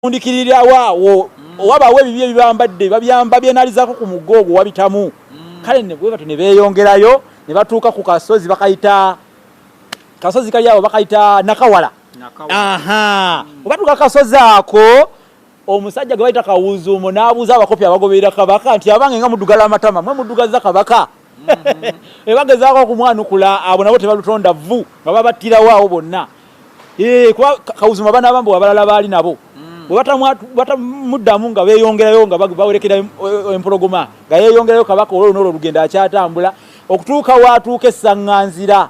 undikirira waawo wabawe bibye bibambadde babyamba byenalizako ku mugogo wabitamu kale ne bwe batune beeyongerayo ne batuuka ku kasozi bakayita kasozi kali awo bakayita nakawala aha obatuuka kasozi ako omusajja gwe bayita Kawuzuumo n'abuuza abakopi abagoberera Kabaka nti abange nga muddugala amatama mwe muddugaza Kabaka ebagezaako okumwanukula abo nabo tebalutonda vvu nga babattirawo awo bonna kuba Kawuzuumo abaana bambu abalala baali nabo batamuddamu nga beeyongerayo nga bawerekera empologoma nga yeeyongerayo Kabaka olwo n'olwo lugendo akyatambula okutuuka waatuuka esaŋŋanzira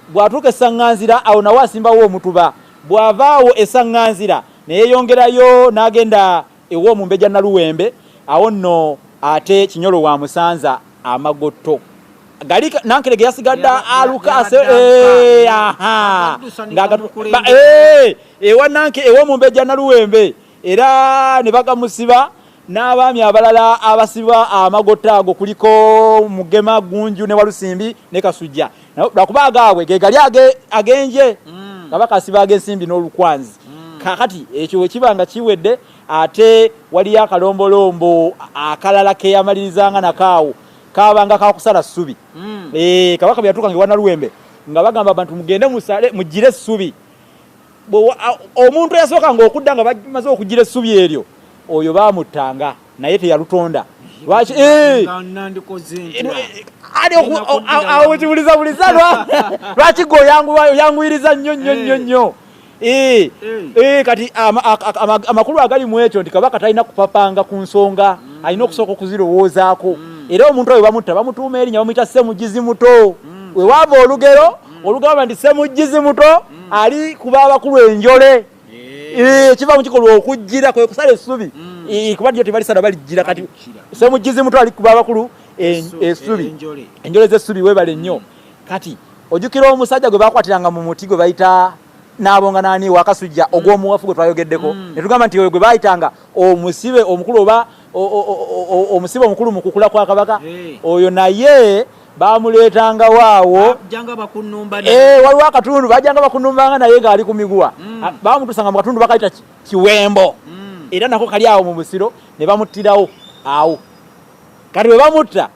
bw'atuuka esaŋŋanzira awo nawe asimbawo omutuba bw'avaawo esaŋŋanzira neyeeyongerayo n'agenda ew'omumbejja Naluwembe awo nno ate Kinyolo wa Musanza amagotto gali Nankerege yasigadde alukase aha ewa nanke ew'omumbejja Naluwembe era ne bagamusiba n'abaami abalala abasiba amagotto ago kuliko Mugema Gunju ne Walusimbi ne Kasujja lwakuba agaabwe ge gali agenje Kabaka asiba ag'ensimbi n'olukwanzi kakati ekyo ekibanga kiwedde ate waliyo akalombolombo akalala keyamalirizanga nakaawo kabanga kakusala ssubi Kabaka byatuuka nga Naluwembe nga bagamba abantu mugende musale mugire essubi omuntu yasooka nga okudda nga bamaze okugira essubi eryo oyo bamuttanga naye teyalutonda lwaki awo kibulizabuliza lwaki gwe oyanguyiriza nnyo kati amakulu agali mu ekyo nti Kabaka talina kupapanga ku nsonga alina okusooka okuzirowoozaako era omuntu oyo bamutuuma erinnya bamuyita Ssemugizi Muto wewaava olugero olugamba nti Ssemugizi Muto ali kuba abakulu enjole kiva mu kikolwa okujjira kwe kusala essubi kuba nyo tebalisala balijjira kati Ssemugizi Muto ali kuba abakulu essubi enjole z'essubi webale nnyo kati ojjukira omusajja gwe bakwatiranga mu muti gwe bayita n'abonga nani wakasujja ogw'omuwafu gwe twayogeddeko ne tugamba nti oyo gwe baayitanga omusibe omukulu oba omusibe omukulu mu kukula kwa Kabaka oyo naye bamuleetanga waawo waliwo akatundu bajjanga bakunumbanga naye ng'ali ku miguwa bamutusanga mu katundu bakayita Kiwembo era nako kali awo mu Busiro ne bamuttirawo awo kati bwe bamutta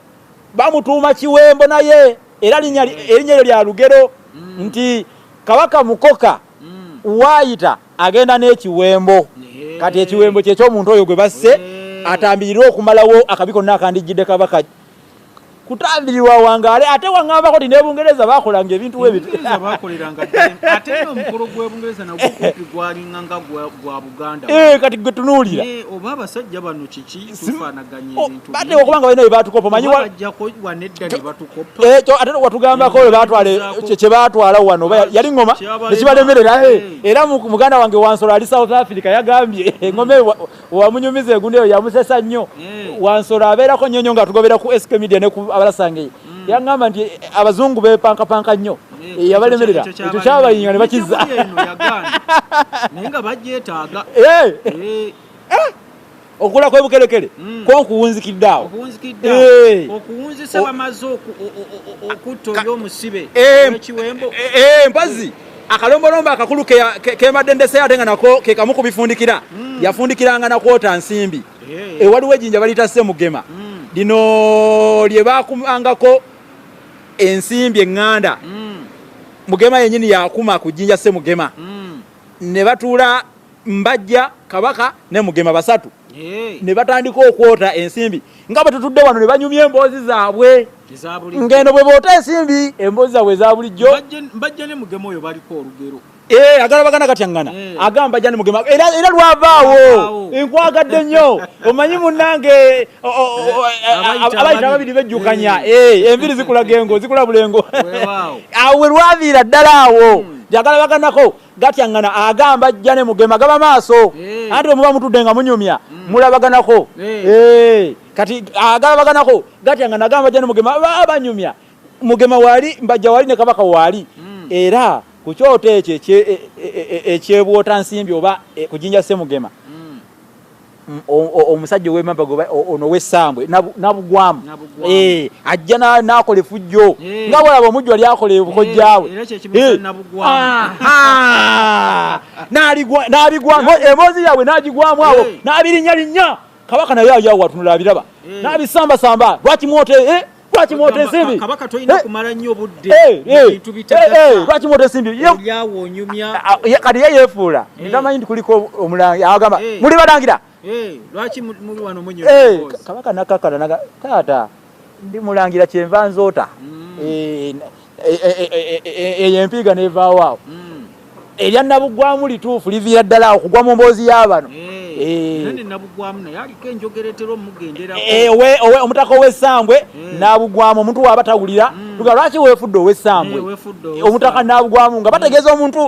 bamutuuma Kiwembo naye era erinnya eryo lya lugero nti Kabaka mukoka waayita agenda n'ekiwembo kati ekiwembo kyekyomuntu oyo gwe basse atambirirwa okumalawo akabi konna akandijjidde Kabaka kutambirirwa wangaale ate waŋŋambako ti n'Ebungereza baakolanga ebintu ate omukolo gw'Ebungereza nagwo gwalinga nga gwa Buganda kati gwe tunuulira oba abasajja bano kiki tufaanaganya ebintu bate okubanga balina bye baatukopa manyi bajjako wanedda ne batukopa ate watugambako kye baatwala wano yali ŋŋoma nekibalemerera era muganda wange Wansolo ali South Africa yagambye eŋŋoma wamunyumiza egundi eyo yamusesa nnyo Wansolo abeerako nnyo nga atugobera ku SK Media ne ku abalasange yaŋŋamba nti abazungu bepankapanka nnyo yabalemerera ekyo kyabayinga ne bakizza naye nga bagyetaaga okula kwe Bukerekere ko nkuwunzikidde awo okuwunzisa bamaze okutta oyo omusibe ekiwembo mpazi akalombolombo akakulu kemadde ndese ate nga nako ke kamu kubifundikira yafundikiranga nakwota nsimbi ewaliwo ejjinja baliyita Ssemugema lino lye bakumangako ensimbi eŋŋanda Mugema yennyini yakuma ku jjinja Ssemugema ne batuula Mbajja Kabaka ne Mugema basatu ne batandika okwota ensimbi nga bwe tutudde wano ne banyumya emboozi zaabwe ngendo bwe boota ensimbi emboozi zaabwe eza bulijjo Mbajja ne Mugema oyo baliko olugero agalabagana katyaŋŋana agamba Jani Mugema era lwavaawo enkwagadde nnyo omanyi munnange abayita ababiri bejjukanya enviri zikulaga engo zikula bulengo awo we lwaviira ddala awo agalabaganako gatyaŋŋana agamba Jani Mugema gaba maaso anti bwe muba mutudde nga munyumya mulabaganako kati agalabaganako gatyaŋŋana agamba Jani Mugema banyumya Mugema waali Mbajja waali ne Kabaka waali era ku kyoto ekyo ekyebwota nsimbi oba ku jjinja Ssemugema omusajja ow'emabega ono w'essambwe nabugwamu ajja n'akola effujjo nga bwolaba omujju ali akola ebukojjaawe n'abigwamu emboozi yaabwe n'agigwamu awo n'abirinnyalinnya kabaka naye ayo watunula abiraba n'abisambasamba lwaki mwota ensimbi kabaka toyina kumala nnyo obudde ebintu lwaki mwota ensimbi kati ye yeefuula ntamanyi nti kuliko omulangira agamba muli balangira lwaki muli wano munyo kabaka nakakala taata ndi mulangira kyenva nzoota eyo empiiga neevaawo awo erya nabugwamu lituufu liviira ddala awo kugwa mu mboozi y'abano omutaka ow'essambwe nabugwamu omuntu waaba tawulira lwaki weefudde ow'essambwe omutaka nabugwamu nga bategeeza omuntu